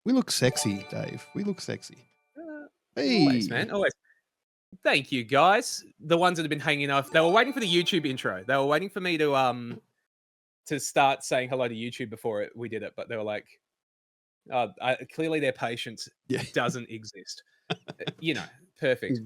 We look sexy, Dave. We look sexy. Always, Hey. man. Always. Thank you, guys. The ones that have been hanging off. They were waiting for the YouTube intro. They were waiting for me to start saying hello to YouTube before we did it, but they were like, clearly their patience Yeah. doesn't exist. Perfect.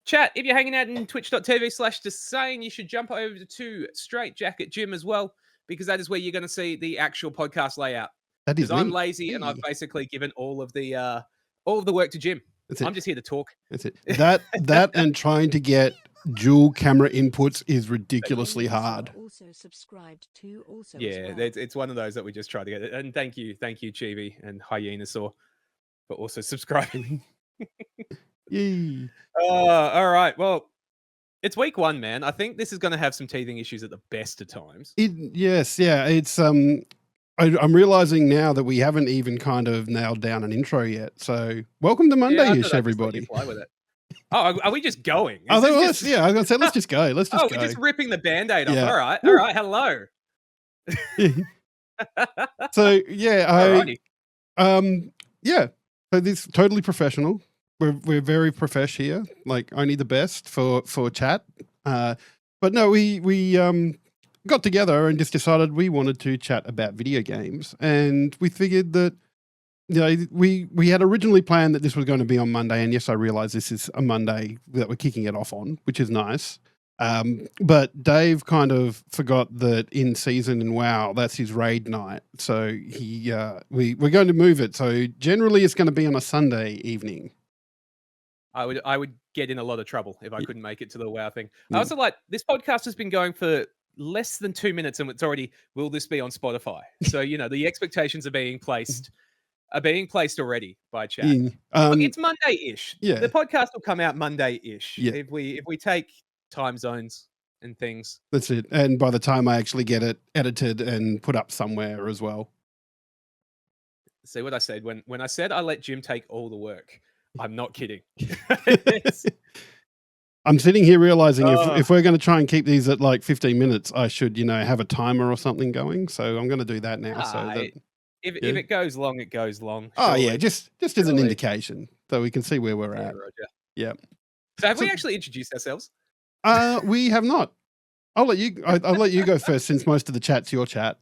Chat, if you're hanging out in twitch.tv/Desane, you should jump over to Straight Jacket Gym as well, because that is where you're going to see the actual podcast layout. That is Because I'm me. lazy and I've basically given all of the work to Jim. That's it. I'm just here to talk. That's it. That and trying to get dual camera inputs is ridiculously hard. Also subscribed to also. Yeah, it's one of those that we just try to get. And thank you, Chibi and Hyenasaur for also subscribing. Yay. All right. Well, it's week 1, man. I think this is going to have some teething issues at the best of times. Yes, yeah. It's I'm realizing now that we haven't even kind of nailed down an intro yet. So welcome to Mondayish, everybody. Fly with it. Oh, are we just going? I was going to say, let's just go. Let's just go. We're just ripping the Band-Aid off. Yeah. All right. Hello. So yeah, Alrighty. So this is totally professional. We're very profesh here, like only the best for chat. But no, we got together and just decided we wanted to chat about video games, and we figured that we had originally planned that this was going to be on Monday, and yes, I realize this is a Monday that we're kicking it off on, which is nice. But Dave kind of forgot that in season and WoW, that's his raid night. So we're going to move it. So generally it's going to be on a Sunday evening. I would get in a lot of trouble if I couldn't make it to the WoW thing. I also this podcast has been going for less than 2 minutes and it's already, will this be on Spotify? So, the expectations are being placed already by chat. Look, it's Monday-ish. Yeah. The podcast will come out Monday-ish. Yeah. If we take time zones and things. That's it. And by the time I actually get it edited and put up somewhere as well. See what I said when I said I let Jim take all the work. I'm not kidding. I'm sitting here realizing if we're going to try and keep these at like 15 minutes, I should, have a timer or something going. So I'm going to do that now. If it goes long, it goes long. Oh yeah, just as an indication, so we can see where we're at. Roger. Yeah. So have we actually introduced ourselves? We have not. I'll let you go first, since most of the chat's your chat.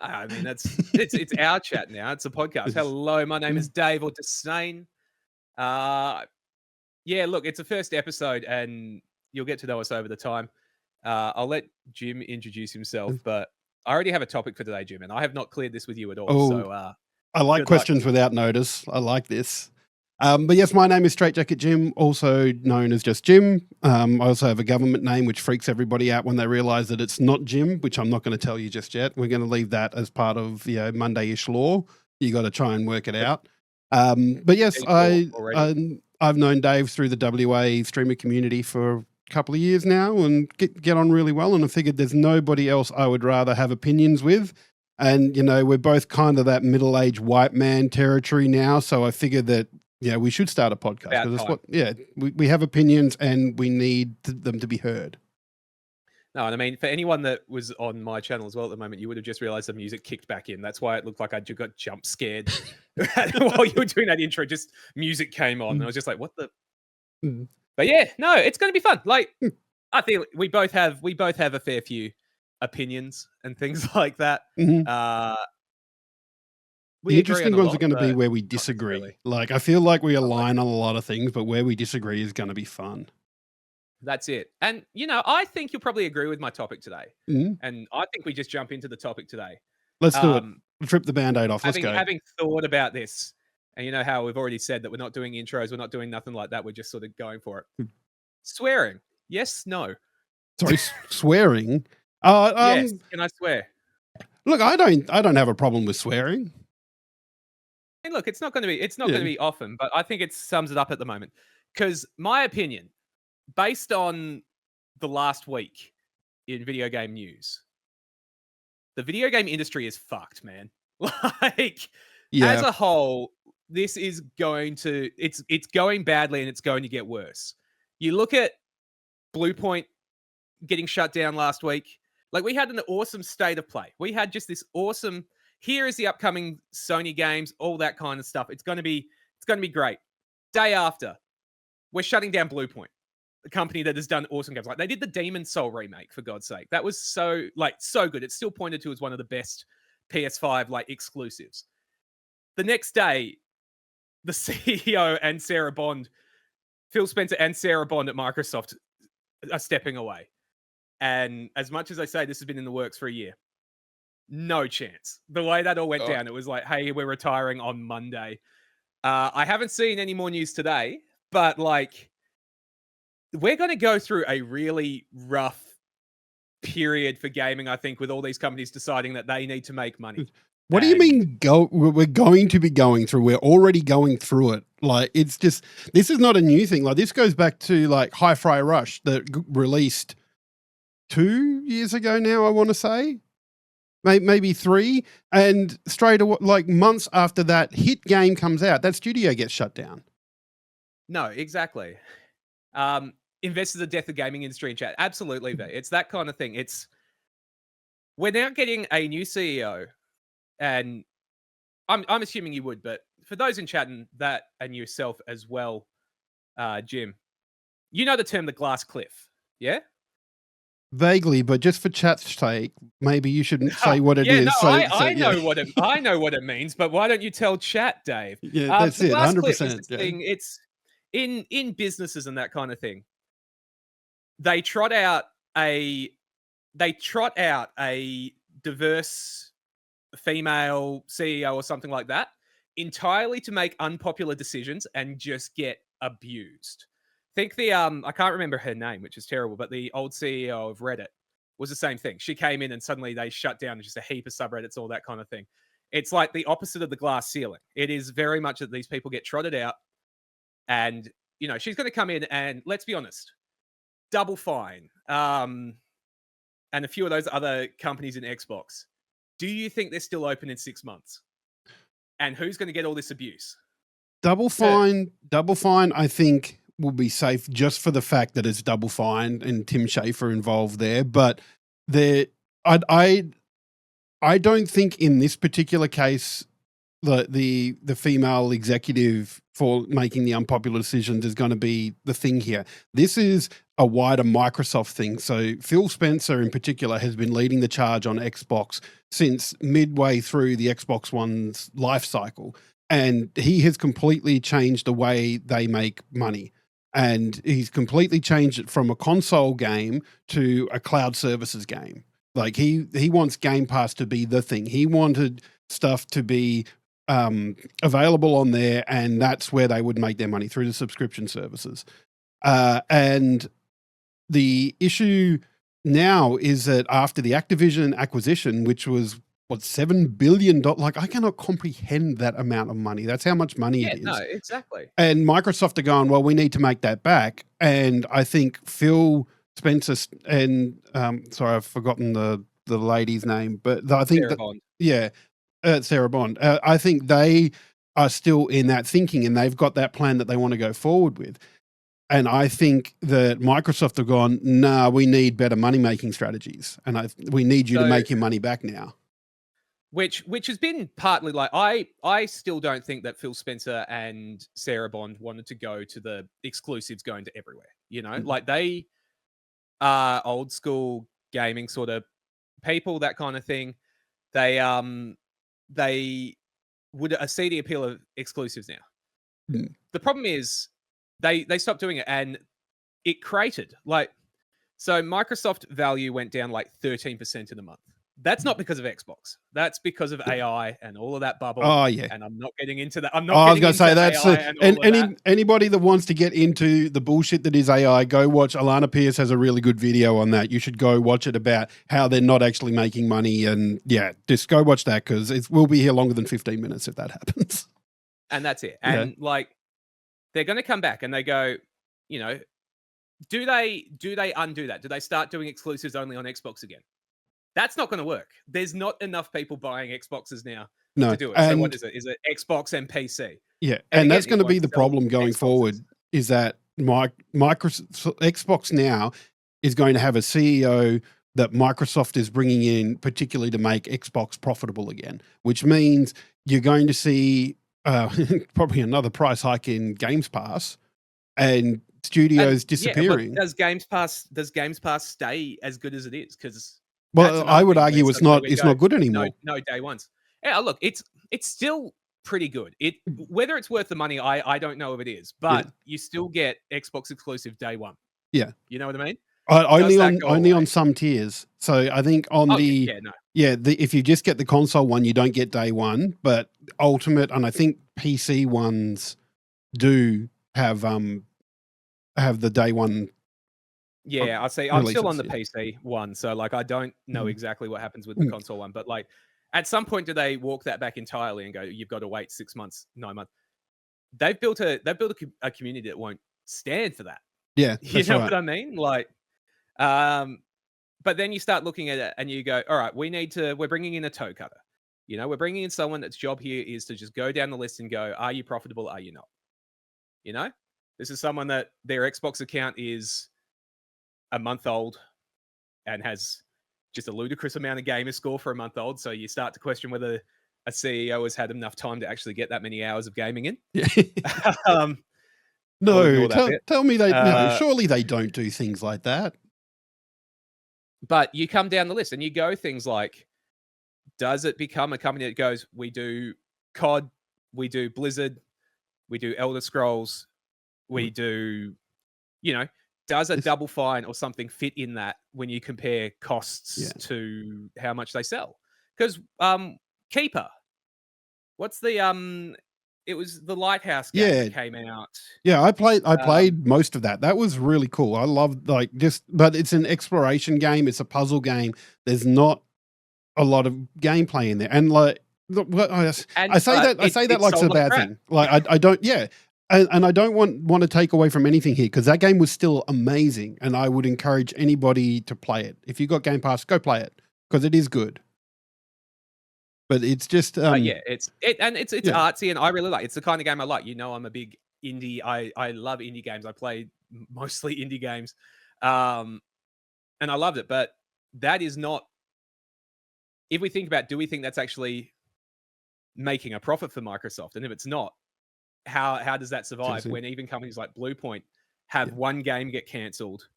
I mean, it's our chat now. It's a podcast. Hello, my name is Dave or Desane. Look, it's the first episode, and you'll get to know us over the time. I'll let Jim introduce himself, but I already have a topic for today, Jim, and I have not cleared this with you at all. Oh, so I like questions without notice. I like this. But yes, my name is Straight Jacket Jim, also known as just Jim. I also have a government name, which freaks everybody out when they realize that it's not Jim, which I'm not going to tell you just yet. We're going to leave that as part of Mondayish law. You got to try and work it out. But yes, I've known Dave through the WA streamer community for a couple of years now and get on really well. And I figured there's nobody else I would rather have opinions with. And, we're both kind of that middle-aged white man territory now. So I figured that, we should start a podcast. We have opinions and we need them to be heard. No, and I mean, for anyone that was on my channel as well at the moment, you would have just realized the music kicked back in. That's why it looked like I got jump scared while you were doing that intro. Just music came on, and I was just like, "What the?" But yeah, no, it's going to be fun. Like, I think we both have a fair few opinions and things like that. The interesting ones are going to be where we disagree. Like, I feel like we align on a lot of things, but where we disagree is going to be fun. That's it. And, I think you'll probably agree with my topic today. And I think we just jump into the topic today. Let's do it. Trip the Band-Aid off. Let's go. Having thought about this, and how we've already said that we're not doing intros, we're not doing nothing like that. We're just sort of going for it. Swearing. Yes, no. Sorry, swearing? Yes, can I swear? Look, I don't have a problem with swearing. I mean, look, it's not going to be often, but I think it sums it up at the moment. Because my opinion, based on the last week in video game news, the video game industry is fucked, man. As a whole, this is it's going badly and it's going to get worse. You look at Bluepoint getting shut down last week. Like, we had an awesome state of play. We had just this awesome, here is the upcoming Sony games, all that kind of stuff. It's going to be great. Day after, we're shutting down Bluepoint, a company that has done awesome games. Like they did the Demon's Soul remake, for God's sake. That was so good. It's still pointed to as one of the best PS5 like exclusives. The next day, the CEO and Sarah Bond, Phil Spencer and Sarah Bond at Microsoft are stepping away. And as much as I say this has been in the works for a year, no chance. The way that all went down, it was like, hey, we're retiring on Monday. I haven't seen any more news today, but like, we're going to go through a really rough period for gaming, I think, with all these companies deciding that they need to make money. What do you mean we're going to be going through? We're already going through it. Like, it's just, this is not a new thing. Like, this goes back to like Hi-Fi Rush that released 2 years ago now, I want to say. Maybe 3. And straight away, like months after that hit game comes out, that studio gets shut down. No, exactly. Investors the death of gaming industry in chat. Absolutely, it's that kind of thing. We're now getting a new CEO, and I'm assuming you would, but for those in chat and yourself as well, Jim, you know the term the glass cliff, yeah? Vaguely, but just for chat's sake, maybe you shouldn't say what it is. No, I know what it means, but why don't you tell chat, Dave? Yeah, that's it. 100%. Thing, it's in businesses and that kind of thing. They trot out a diverse female CEO or something like that, entirely to make unpopular decisions and just get abused. Think the I can't remember her name, which is terrible, but the old CEO of Reddit was the same thing. She came in and suddenly they shut down just a heap of subreddits, all that kind of thing. It's like the opposite of the glass ceiling. It is very much that these people get trotted out, and she's going to come in and, let's be honest, Double Fine, and a few of those other companies in Xbox. Do you think they're still open in 6 months? And who's going to get all this abuse? Double Fine, I think will be safe just for the fact that it's Double Fine and Tim Schafer involved there. But I don't think in this particular case the female executive for making the unpopular decisions is going to be the thing here. This is a wider Microsoft thing. So Phil Spencer in particular has been leading the charge on Xbox since midway through the Xbox One's life cycle. And he has completely changed the way they make money. And he's completely changed it from a console game to a cloud services game. Like he wants Game Pass to be the thing. He wanted stuff to be available on there, and that's where they would make their money, through the subscription services. And the issue now is that after the Activision acquisition, which was $7 billion, like I cannot comprehend that amount of money. That's how much money it is. No, exactly. And Microsoft are going, well, we need to make that back. And I think Phil Spencer and sorry, I've forgotten the lady's name, but I think Sarah Bond. Yeah, Sarah Bond. I think they are still in that thinking, and they've got that plan that they want to go forward with. And I think that Microsoft have gone, nah, we need better money-making strategies, and we need you to make your money back now. Which has been partly like, I still don't think that Phil Spencer and Sarah Bond wanted to go to the exclusives going to everywhere. Like they are old school gaming sort of people, that kind of thing. They would see the appeal of exclusives now. The problem is they stopped doing it, and it created so Microsoft value went down like 13% in a month. That's not because of Xbox. That's because of AI and all of that bubble. Oh, yeah. And I'm not getting into that. I was going to say that's anybody that wants to get into the bullshit that is AI, go watch. Alana Pierce has a really good video on that. You should go watch it, about how they're not actually making money. And yeah, just go watch that, because we'll be here longer than 15 minutes if that happens. And that's it. And they're going to come back and they go, do they undo that? Do they start doing exclusives only on Xbox again? That's not going to work. There's not enough people buying Xboxes now to do it. So what is it? Is it Xbox and PC? Yeah, and that's going to be the problem going forward, is that Microsoft Xbox now is going to have a CEO that Microsoft is bringing in, particularly to make Xbox profitable again, which means you're going to see probably another price hike in Games Pass and studios disappearing. Yeah, does Games Pass stay as good as it is? Because well, I would argue it's not good anymore. No day ones. Yeah, look, it's still pretty good. Whether it's worth the money, I don't know if it is, but you still get Xbox exclusive day one. Yeah, you know what I mean. Only on some tiers. So I think on if you just get the console one, you don't get day one. But Ultimate and I think PC ones do have the day one. Yeah, I see. I'm still on the PC one, so like I don't know exactly what happens with the console one. But like, at some point, do they walk that back entirely and go, "You've got to wait 6 months, 9 months"? They've built a community that won't stand for that. Yeah, you know what I mean? Like. But then you start looking at it and you go, all right, we're bringing in a toe cutter. We're bringing in someone that's job here is to just go down the list and go, are you profitable? Are you not? This is someone that their Xbox account is a month old and has just a ludicrous amount of gamer score for a month old. So you start to question whether a CEO has had enough time to actually get that many hours of gaming in. No, tell me surely they don't do things like that. But you come down the list and you go things like, does it become a company that goes, we do COD, we do Blizzard, we do Elder Scrolls, we do, does a Double Fine or something fit in that when you compare costs to how much they sell? Because Keeper, what's the it was the Lighthouse game that came out. Yeah, I played most of that. That was really cool. I loved but it's an exploration game. It's a puzzle game. There's not a lot of gameplay in there. And like, I say that like it's a bad thing. Like I don't, and I don't want to take away from anything here because that game was still amazing. And I would encourage anybody to play it. If you got Game Pass, go play it because it is good. But it's just it's artsy and I really like it. It's the kind of game I like. I'm a big indie. I love indie games. I play mostly indie games. And I loved it. But that is not, if we think about, do we think that's actually making a profit for Microsoft? And if it's not, how does that survive when even companies like Bluepoint have one game get cancelled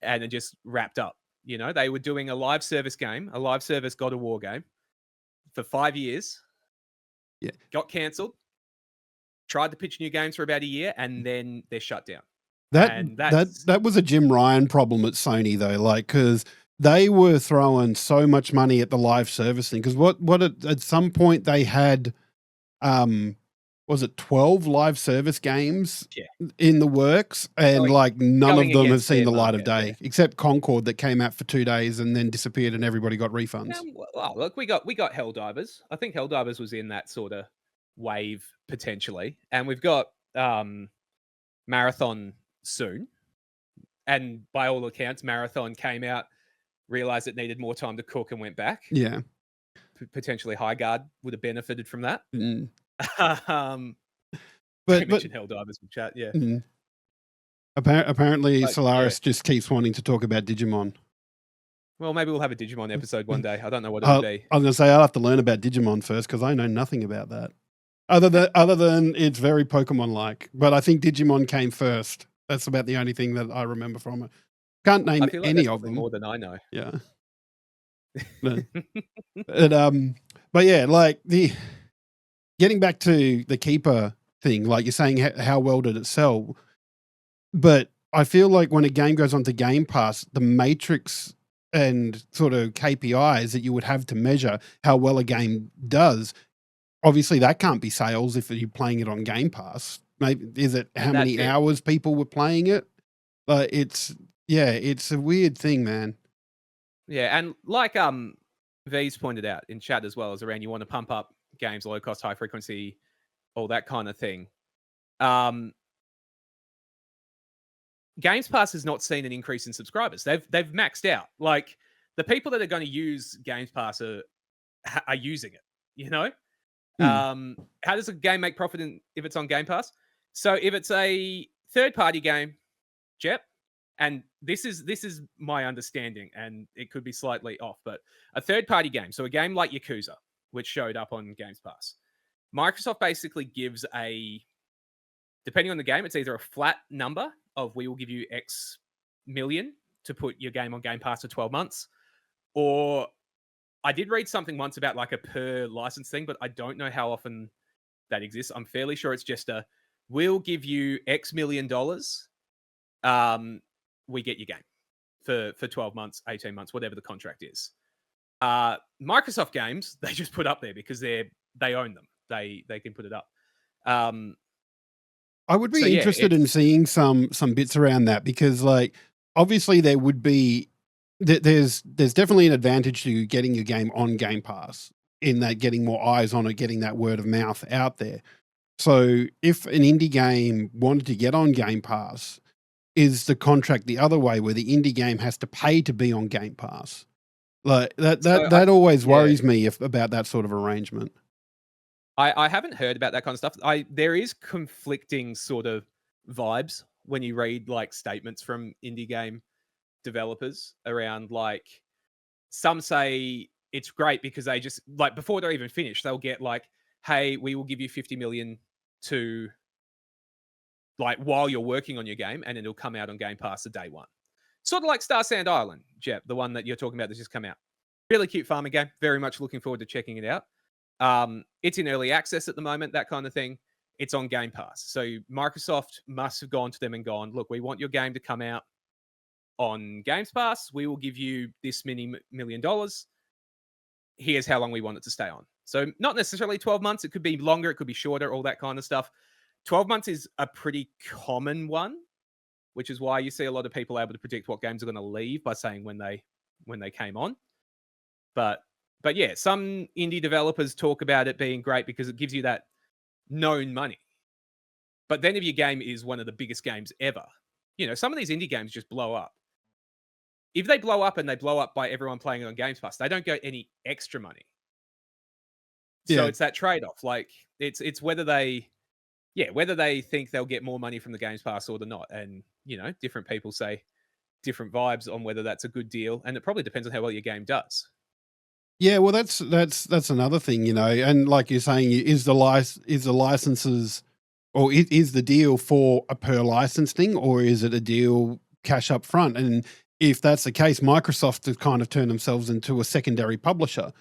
and it just wrapped up? They were doing a live service game, a live service God of War game for 5 years, got cancelled, tried to pitch new games for about a year, and then they're shut down. That was a Jim Ryan problem at Sony though, like because they were throwing so much money at the live service thing. Because what at some point they had, was it 12 live service games in the works, and none of them have seen the light of day except Concord that came out for 2 days and then disappeared, and everybody got refunds. Well, look, we got Helldivers. I think Helldivers was in that sort of wave potentially, and we've got Marathon soon. And by all accounts, Marathon came out, realized it needed more time to cook, and went back. Yeah, potentially Highguard would have benefited from that. But mentioned Helldivers in chat, Apparently, Solaris just keeps wanting to talk about Digimon. Well, maybe we'll have a Digimon episode one day. I don't know what it'll be. I was going to say I'll have to learn about Digimon first because I know nothing about that. Other than it's very Pokemon-like, but I think Digimon came first. That's about the only thing that I remember from it. Can't name any of them. More than I know. Yeah. But yeah, like getting back to the Keeper thing, like you're saying, how well did it sell? But I feel like when a game goes onto Game Pass, the matrix and sort of KPIs that you would have to measure how well a game does, obviously that can't be sales if you're playing it on Game Pass. Maybe is it how many hours people were playing it? But it's a weird thing, man. Yeah, and like V's pointed out in chat as well, as around you want to pump up games, low cost, high frequency, all that kind of thing. Games Pass has not seen an increase in subscribers. They've maxed out. Like the people that are going to use Games Pass are using it. How does a game make profit if it's on Game Pass? So if it's a third party game, Jep, and this is my understanding, and it could be slightly off, but a third-party game, so a game like Yakuza, which showed up on Games Pass, Microsoft basically gives depending on the game, it's either a flat number of we will give you X million to put your game on Game Pass for 12 months, or I did read something once about like a per license thing, but I don't know how often that exists. I'm fairly sure it's just we'll give you X million dollars. We get your game for 12 months, 18 months, whatever the contract is. Microsoft games, they just put up there because they own them. They can put it up. I would be interested in seeing some bits around that, because like obviously there would be there's definitely an advantage to getting your game on Game Pass, in that getting more eyes on it, getting that word of mouth out there. So if an indie game wanted to get on Game Pass, is the contract the other way, where the indie game has to pay to be on Game Pass? Like that always worries me about that sort of arrangement. I haven't heard about that kind of stuff. There is conflicting sort of vibes when you read like statements from indie game developers around, like, some say it's great because they just, like, before they're even finished, they'll get like, hey, we will give you 50 million to, like, while you're working on your game, and it'll come out on Game Pass the day one. Sort of like Star Sand Island, Jep, the one that you're talking about that's just come out. Really cute farming game. Very much looking forward to checking it out. It's in early access at the moment, that kind of thing. It's on Game Pass. So Microsoft must have gone to them and gone, look, we want your game to come out on Games Pass. We will give you this many $1 million. Here's how long we want it to stay on. So not necessarily 12 months. It could be longer. It could be shorter, all that kind of stuff. 12 months is a pretty common one, which is why you see a lot of people able to predict what games are going to leave by saying when they came on. But yeah, some indie developers talk about it being great because it gives you that known money. But then if your game is one of the biggest games ever, some of these indie games just blow up. If they blow up, and they blow up by everyone playing it on Games Pass, they don't get any extra money. So it's that trade-off. Like, it's whether they think they'll get more money from the Games Pass or not. And, different people say different vibes on whether that's a good deal. And it probably depends on how well your game does. Yeah, well, that's another thing, and like you're saying, is the licenses, or is the deal for a per license thing, or is it a deal cash up front? And if that's the case, Microsoft has kind of turned themselves into a secondary publisher.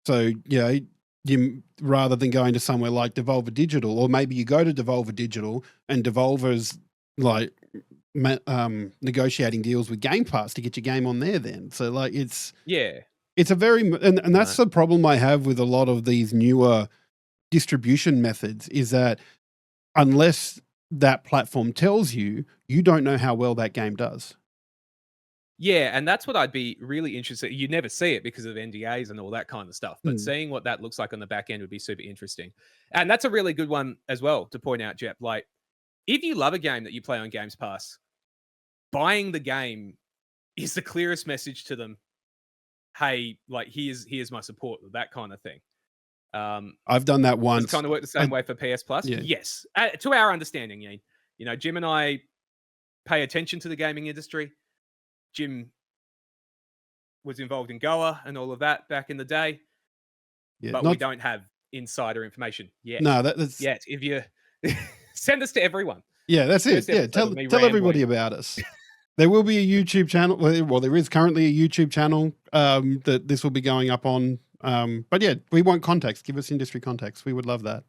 So, you rather than going to somewhere like Devolver Digital, or maybe you go to Devolver Digital and Devolver's like negotiating deals with Game Pass to get your game on there then. So like it's a very, and that's the problem I have with a lot of these newer distribution methods, is that unless that platform tells you, you don't know how well that game does. Yeah, and that's what I'd be really interested. You never see it because of NDAs and all that kind of stuff, but seeing what that looks like on the back end would be super interesting. And that's a really good one as well to point out, Jep. Like, if you love a game that you play on Games Pass, buying the game is the clearest message to them. Hey, like, here's my support, that kind of thing. I've done that once. Does it kind of work the same way for PS Plus? Yeah. Yes. To our understanding, Jim and I pay attention to the gaming industry. Jim was involved in Goa and all of that back in the day, but we don't have insider information yet. No, that's yet. If you send us to everyone, that's it. Yeah, tell everybody about us. There will be a YouTube channel. Well, there is currently a YouTube channel that this will be going up on. But yeah, we want context. Give us industry context. We would love that.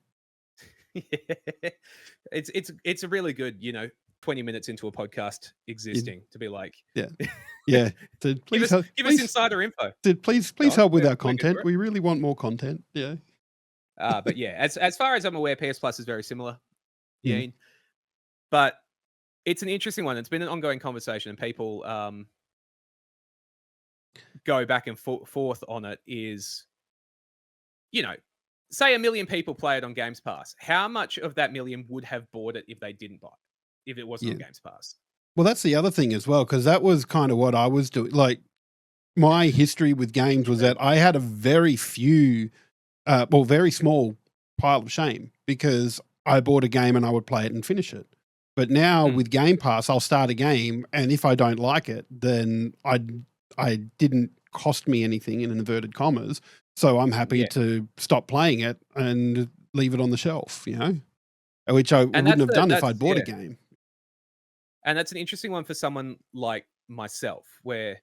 It's a really good, 20 minutes into a podcast existing to be like, yeah. So please give us insider info. Please help with our content. We really want more content. Yeah. But yeah, as far as I'm aware, PS Plus is very similar. But it's an interesting one. It's been an ongoing conversation, and people go back and forth on it. Is, say 1 million people play it on Games Pass. How much of that million would have bought it if they didn't buy it, if it wasn't on Games Pass? Well, that's the other thing as well, because that was kind of what I was doing. Like, my history with games was that I had a very small pile of shame, because I bought a game and I would play it and finish it. But now Mm. with Game Pass, I'll start a game, and if I don't like it, then I didn't cost me anything in inverted commas. So I'm happy Yeah. to stop playing it and leave it on the shelf, you know, which I And wouldn't have done if I'd bought a yeah. game. And that's an interesting one for someone like myself, where,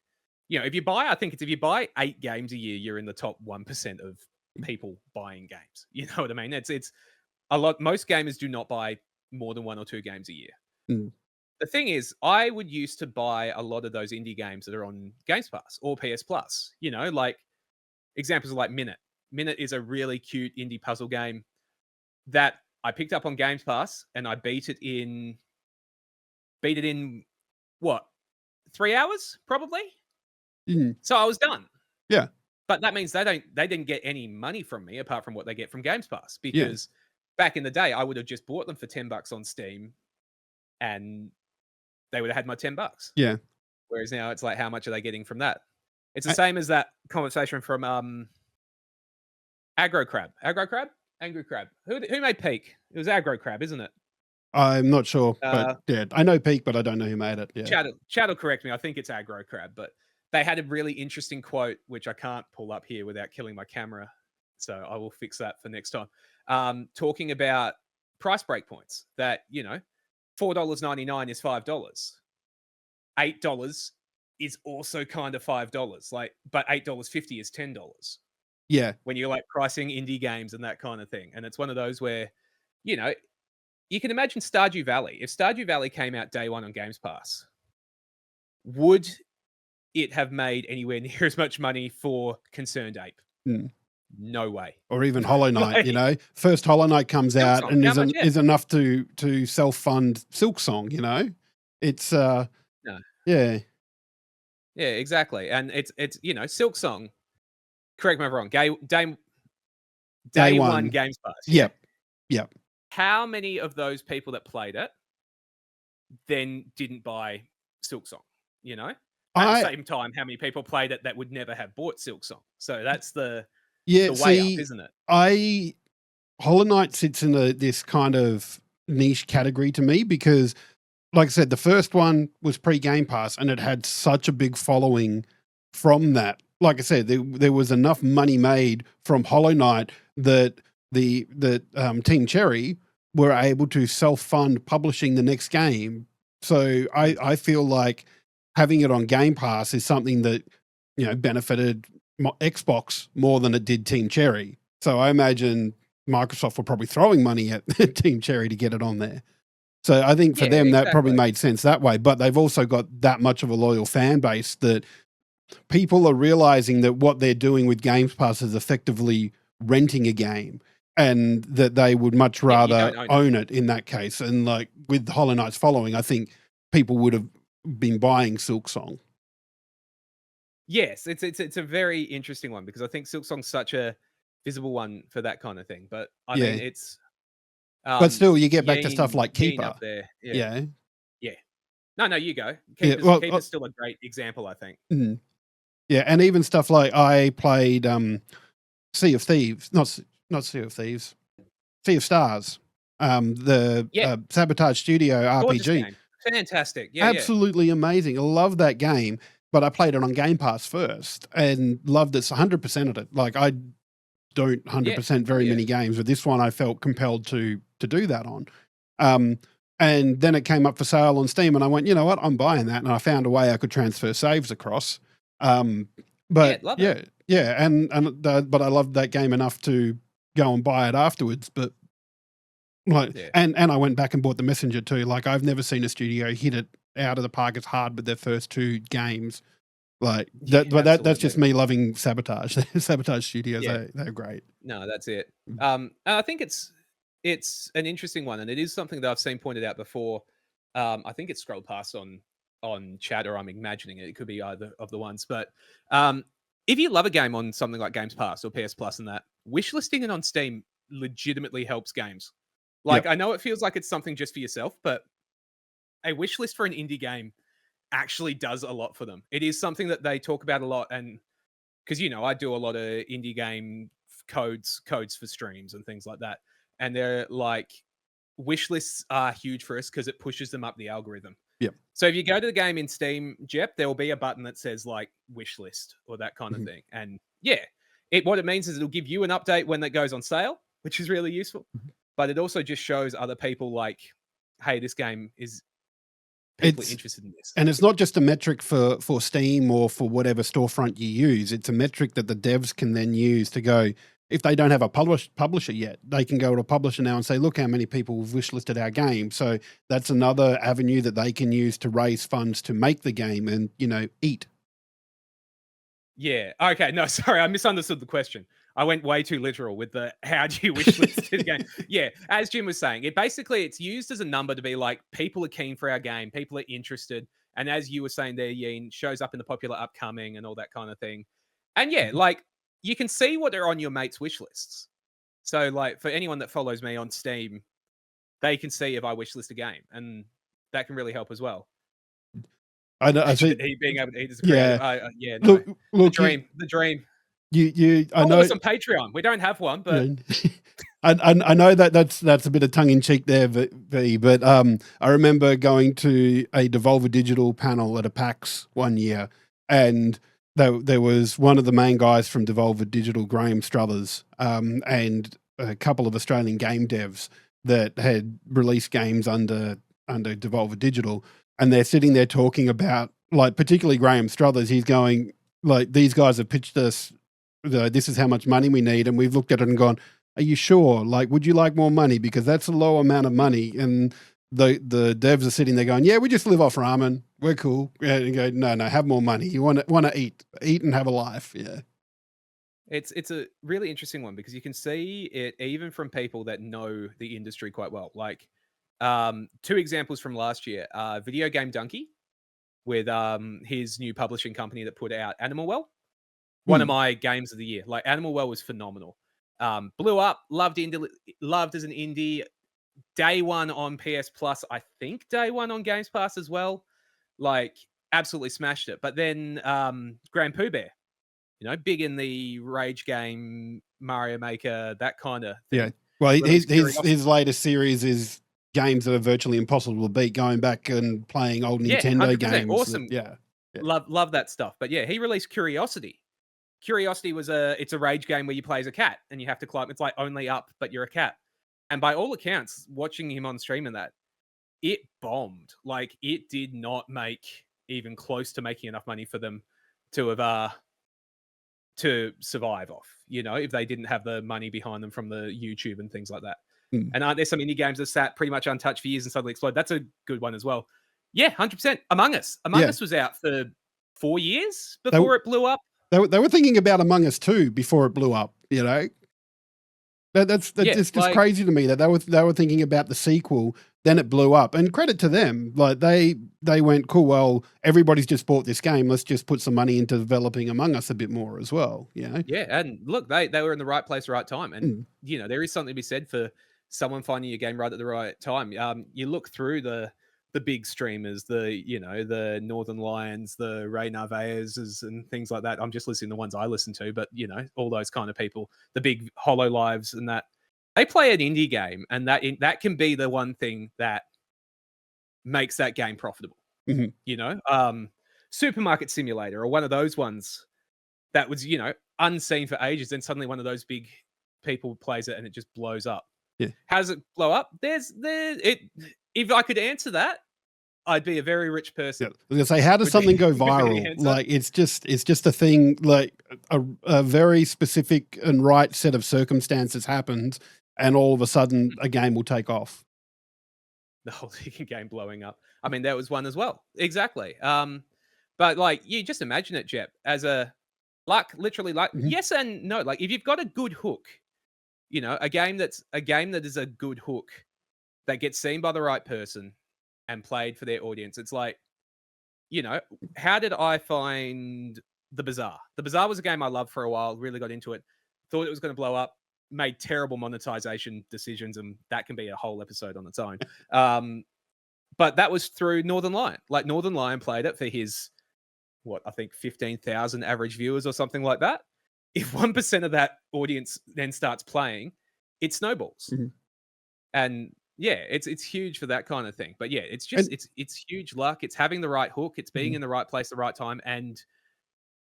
you know, if you buy 8 games a year, you're in the top 1% of people buying games. You know what I mean? It's a lot. Most gamers do not buy more than 1 or 2 games a year. Mm. The thing is, I would used to buy a lot of those indie games that are on Games Pass or PS Plus. You know, like examples like Minute. Minute is a really cute indie puzzle game that I picked up on Games Pass, and I beat it in what, 3 hours probably. Mm. So I was done. Yeah. But that means they didn't get any money from me apart from what they get from Games Pass, Yeah. because back in the day I would have just bought them for $10 on Steam and they would have had my $10. Yeah. Whereas now it's like, how much are they getting from that? It's the I- same as that conversation from Aggro Crab. Angry Crab. Who made Peak? It was Aggro Crab, isn't it? I'm not sure, but yeah, I know Peak, but I don't know who made it. Yeah. Chad will correct me. I think it's Aggro Crab, but they had a really interesting quote, which I can't pull up here without killing my camera. So I will fix that for next time. Talking about price breakpoints, that, you know, $4.99 is $5. $8 is also kind of $5. Like, but $8.50 is $10. Yeah. When you're like pricing indie games and that kind of thing. And it's one of those where, you know, you can imagine Stardew Valley. If Stardew Valley came out day one on Games Pass, would it have made anywhere near as much money for Concerned Ape? Mm. No way. Or even Hollow Knight, Like, you know, first Hollow Knight comes out Silksong, and how much? Yeah. is enough to self-fund Silksong, you know? It's No. yeah. Yeah, exactly. And it's you know, Silksong, correct me if I'm wrong, day one Games Pass. Yeah? Yep. How many of those people that played it then didn't buy Silksong, you know? At the same time, how many people played it that would never have bought Silksong? So that's the way up, isn't it? Hollow Knight sits in this kind of niche category to me because, like I said, the first one was pre-Game Pass and it had such a big following from that. Like I said, there was enough money made from Hollow Knight that Team Cherry were able to self-fund publishing the next game. So I feel like having it on Game Pass is something that, you know, benefited Xbox more than it did Team Cherry. So I imagine Microsoft were probably throwing money at Team Cherry to get it on there. So I think for them, that probably made sense that way. But they've also got that much of a loyal fan base that people are realizing that what they're doing with Games Pass is effectively renting a game, and that they would much rather own it in that case. And like with Hollow Knight's following, I think people would have been buying Silksong. Yes, it's a very interesting one because I think Silksong's such a visible one for that kind of thing. But I mean, it's but still, you get back to stuff like Keeper. up there. Yeah. No, you go. Keeper's still a great example, I think. Mm. Yeah, and even stuff like I played Sea of Thieves, not Sea of Thieves, Sea of Stars, the Sabotage Studio RPG. Game. Fantastic. Yeah, absolutely amazing. I love that game, but I played it on Game Pass first and loved it 100% of it. Like I don't 100% very many games, but this one I felt compelled to do that on. And then it came up for sale on Steam and I went, you know what, I'm buying that. And I found a way I could transfer saves across. But but I loved that game enough to go and buy it afterwards. But like, and I went back and bought The Messenger too. Like I've never seen a studio hit it out of the park as hard with their first 2 games. Like that, but that's just me loving Sabotage. Sabotage Studios, they're great. No, that's it. I think it's an interesting one, and it is something that I've seen pointed out before. I think it's scrolled past on chat, or I'm imagining it. It could be either of the ones. But if you love a game on something like Games Pass or PS Plus and that, wishlisting it on Steam legitimately helps games. Like, I know it feels like it's something just for yourself, but a wishlist for an indie game actually does a lot for them. It is something that they talk about a lot, and because, you know, I do a lot of indie game codes for streams and things like that. And they're like, wish lists are huge for us because it pushes them up the algorithm. Yep. So if you go to the game in Steam, Jep, there will be a button that says like wish list or that kind of thing. And yeah, what it means is it'll give you an update when that goes on sale, which is really useful. But it also just shows other people like, hey, this game is people are interested in this. And it's not just a metric for Steam or for whatever storefront you use. It's a metric that the devs can then use to go, if they don't have a publisher yet, they can go to a publisher now and say, look how many people have wishlisted our game. So that's another avenue that they can use to raise funds to make the game and, eat. Yeah. Okay. No, sorry. I misunderstood the question. I went way too literal with the how do you wish list the game. Yeah. As Jim was saying, it's used as a number to be like, people are keen for our game. People are interested. And as you were saying there, Yeen, shows up in the popular upcoming and all that kind of thing. And yeah, like you can see what are on your mates' wish lists. So like for anyone that follows me on Steam, they can see if I wish list a game, and that can really help as well. I think being able to eat as a creative. Yeah. No. Look, the dream. I Follow know us on Patreon. We don't have one, but I know that's a bit of tongue in cheek there, V. But I remember going to a Devolver Digital panel at a PAX one year, and there was one of the main guys from Devolver Digital, Graham Struthers, and a couple of Australian game devs that had released games under Devolver Digital, and they're sitting there talking about, like, particularly Graham Struthers. He's going, like, these guys have pitched us, this is how much money we need, and we've looked at it and gone, are you sure? Like, would you like more money? Because that's a low amount of money. And the devs are sitting there going, yeah, we just live off ramen. We're cool. And you go, no, have more money. You want to eat and have a life. Yeah. It's a really interesting one because you can see it even from people that know the industry quite well. Like, two examples from last year, Video Game Donkey with his new publishing company that put out Animal Well. One of my games of the year. Like, Animal Well was phenomenal. Blew up, loved as an indie. Day one on PS Plus, I think day one on Games Pass as well. Like, absolutely smashed it. But then Grand Pooh Bear, big in the Rage game, Mario Maker, that kind of thing. Yeah. Well, his latest series is games that are virtually impossible to beat, going back and playing old Nintendo games. Awesome. Yeah. Love that stuff. But yeah, he released Curiosity. Curiosity it's a Rage game where you play as a cat and you have to climb. It's like Only Up, but you're a cat. And by all accounts, watching him on stream and that, it bombed. Like, it did not make even close to making enough money for them to have to survive off, if they didn't have the money behind them from the YouTube and things like that. And aren't there some indie games that sat pretty much untouched for years and suddenly exploded? That's a good one as well. Yeah, 100%. Among Us. Among Us was out for 4 years before it blew up. They were thinking about Among Us 2 before it blew up, That's just crazy to me that they were thinking about the sequel, then it blew up. And credit to them, like they went, cool, well, everybody's just bought this game, let's just put some money into developing Among Us a bit more as well, Yeah, and look, they were in the right place, right time. And there is something to be said for someone finding your game right at the right time. You look through the big streamers, the Northern Lions, the Ray Narvaez's and things like that. I'm just listening to the ones I listen to, but all those kind of people, the big Hollow Lives and that, they play an indie game, and that can be the one thing that makes that game profitable. Supermarket Simulator or one of those ones that was, unseen for ages. Then suddenly one of those big people plays it and it just blows up. Yeah. How does it blow up? If I could answer that, I'd be a very rich person. Yeah. I was gonna say, how does something go viral? Like, it's just a thing. Like a very specific and right set of circumstances happens, and all of a sudden, a game will take off. The whole game blowing up. I mean, that was one as well. Exactly. But like, you just imagine it, Jep, as literally yes and no. Like, if you've got a good hook, a game that is a good hook that gets seen by the right person and played for their audience. It's like, how did I find The Bazaar? The Bazaar was a game I loved for a while, really got into it, thought it was going to blow up, made terrible monetization decisions, and that can be a whole episode on its own. But that was through Northern Lion. Like, Northern Lion played it for his, I think 15,000 average viewers or something like that. If 1% of that audience then starts playing, it snowballs. And Yeah, it's huge for that kind of thing. But yeah, it's And just it's huge luck. It's having the right hook. It's being in the right place, the right time, and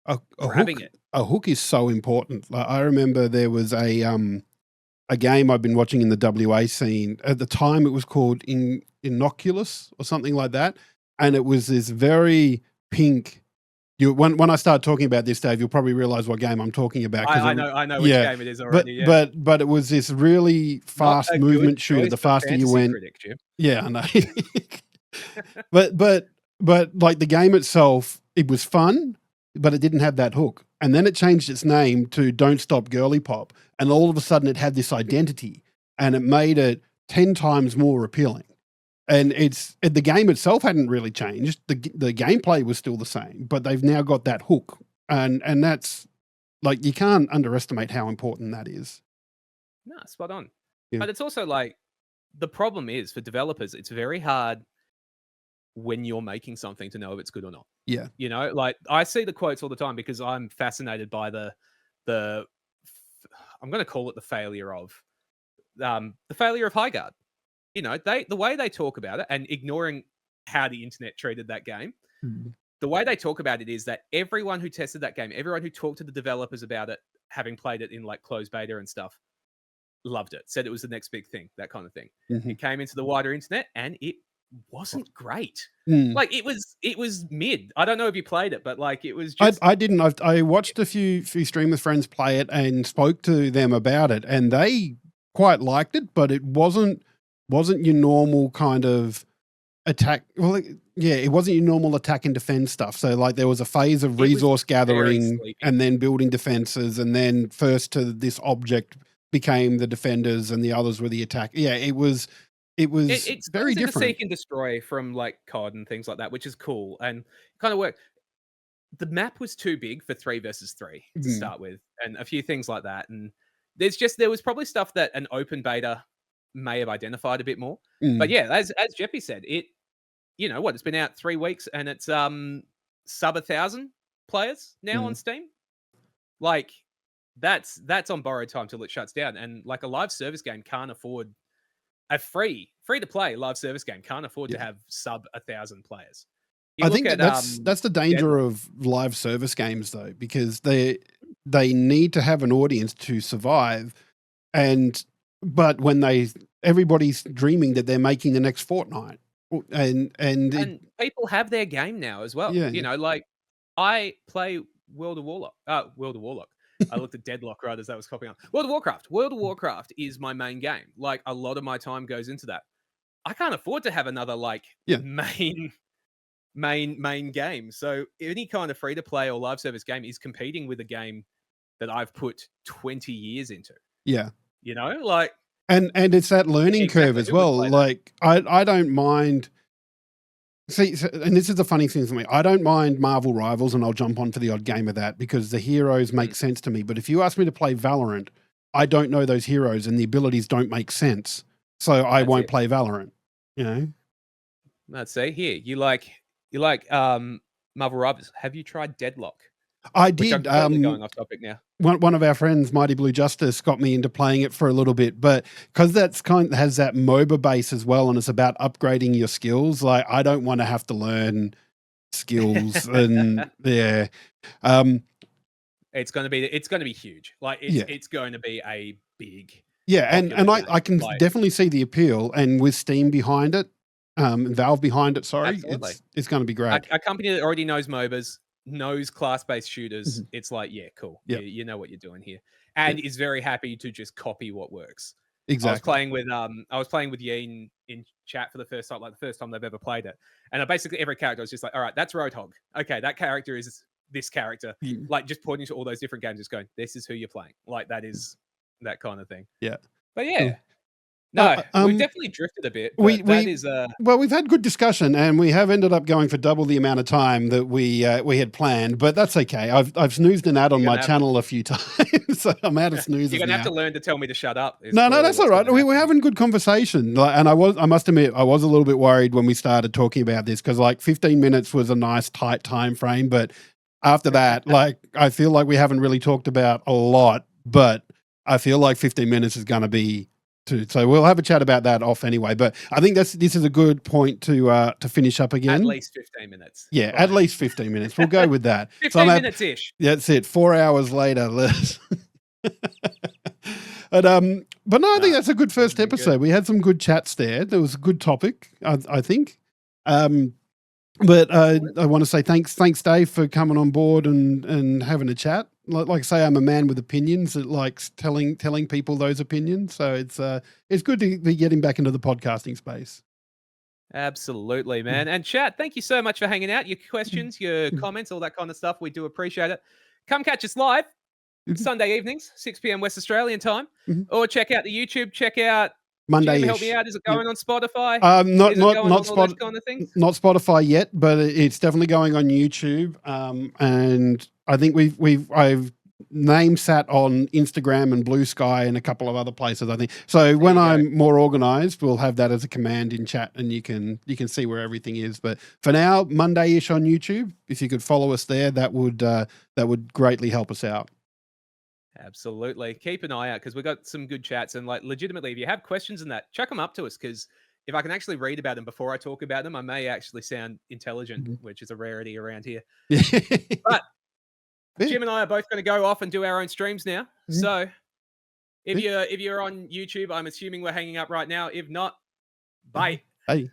a grabbing hook it. a hook is so important. Like, I remember there was a game I've been watching in the WA scene. At the time, it was called Inoculus or something like that, and it was this very pink. When I start talking about this, Dave, you'll probably realize what game I'm talking about. I know which game it is but already. Yeah, but it was this really not fast a movement good shooter. choice The for faster you fantasy went, critic, Jim. yeah, I know. but like the game itself, it was fun, but it didn't have that hook. And then it changed its name to Don't Stop Girly Pop, and all of a sudden it had this identity, and it made it 10 times more appealing. And the game itself hadn't really changed. The gameplay was still the same, but they've now got that hook, and that's like, you can't underestimate how important that is. No, spot on. Yeah. But it's also like the problem is for developers, it's very hard when you're making something to know if it's good or not. Yeah. You know, like I see the quotes all the time because I'm fascinated by the I'm going to call it the failure of Highguard. You know, the way they talk about it, and ignoring how the internet treated that game, the way they talk about it is that everyone who tested that game, everyone who talked to the developers about it, having played it in like closed beta and stuff, loved it, said it was the next big thing, that kind of thing. It came into the wider internet and it wasn't great. Like it was mid. I don't know if you played it, but like it was just. I didn't. I watched a few streamer friends play it and spoke to them about it, and they quite liked it, but it wasn't your normal kind of attack. Well, it wasn't your normal attack and defense stuff. So like there was a phase of resource gathering and then building defenses, and then first to this object became the defenders and the others were the attack. Yeah, it was It's very different. Seek and destroy from like COD and things like that, which is cool and kind of worked. The map was too big for 3 versus 3 to start with, and a few things like that. And there was probably stuff that an open beta may have identified a bit more. But yeah, as Jeppy said, it's been out 3 weeks and it's sub 1,000 players now on Steam. Like that's on borrowed time till it shuts down. And like a live service game can't afford a free to play live service game can't afford to have sub 1,000 players. I think that's the danger of live service games though, because they need to have an audience to survive. But when everybody's dreaming that they're making the next Fortnite, and people have their game now as well. Yeah, you know, like I play World of Warlock. I looked at Deadlock right as that was copying up. World of Warcraft. World of Warcraft is my main game. Like a lot of my time goes into that. I can't afford to have another main game. So any kind of free to play or live service game is competing with a game that I've put 20 years into. Yeah. You know, like and it's that learning curve as well. Like I don't mind. See, and this is the funny thing for me. I don't mind Marvel Rivals, and I'll jump on for the odd game of that because the heroes make sense to me. But if you ask me to play Valorant, I don't know those heroes, and the abilities don't make sense, so I won't play Valorant. You know. Let's see here. You like Marvel Rivals? Have you tried Deadlock? I did. I'm going off topic now. One of our friends, Mighty Blue Justice, got me into playing it for a little bit, but because that's has that MOBA base as well, and it's about upgrading your skills. Like I don't want to have to learn skills, and yeah, it's going to be huge. Like it's going to be a big and I can definitely see the appeal, and with Steam behind it, Valve behind it. Sorry, it's going to be great. A company that already knows MOBAs, knows class-based shooters, it's like, yeah, cool. Yep. You know what you're doing here, and is very happy to just copy what works. Exactly. I was playing with Yeen in chat for the first time, like the first time they've ever played it, and basically every character was just like, all right, that's Roadhog. Okay, that character is this character. Like just pointing to all those different games, just going, this is who you're playing. Like that is that kind of thing. Yeah. But yeah. No, we've definitely drifted a bit. Well, we've had good discussion, and we have ended up going for double the amount of time that we had planned. But that's okay. I've snoozed an ad on my channel a few times, so I'm out of snoozes. You're gonna have to learn to tell me to shut up. No, that's all right. We were having good conversation, and I must admit, I was a little bit worried when we started talking about this because 15 minutes was a nice tight time frame, but after that, I feel like we haven't really talked about a lot, but I feel like 15 minutes is going to be too. So we'll have a chat about that off anyway. But I think this is a good point to finish up again. At least 15 minutes. Yeah, at least 15 minutes. We'll go with that. 15 minutes-ish. That's it. 4 hours later. But no, I think that's a good first episode. Good. We had some good chats there. There was a good topic, I think. But I want to say thanks, Dave, for coming on board and having a chat. Like I say, I'm a man with opinions that likes telling people those opinions. So it's good to be getting back into the podcasting space. Absolutely, man. And chat, thank you so much for hanging out. Your questions, your comments, all that kind of stuff. We do appreciate it. Come catch us live Sunday evenings, 6 p.m. West Australian time, or check out the YouTube. Check out Mondayish. Help me out. Is it going on Spotify? Not Spotify yet, but it's definitely going on YouTube. And I think I've name sat on Instagram and Blue Sky and a couple of other places, I think. So when I'm more organized, we'll have that as a command in chat, and you can see where everything is. But for now, Mondayish on YouTube. If you could follow us there, that would greatly help us out. Absolutely. Keep an eye out because we've got some good chats, and like legitimately, if you have questions in that, chuck them up to us, because if I can actually read about them before I talk about them, I may actually sound intelligent, which is a rarity around here. But Jim and I are both going to go off and do our own streams now. So if you're on YouTube, I'm assuming we're hanging up right now. If not, bye. Hey.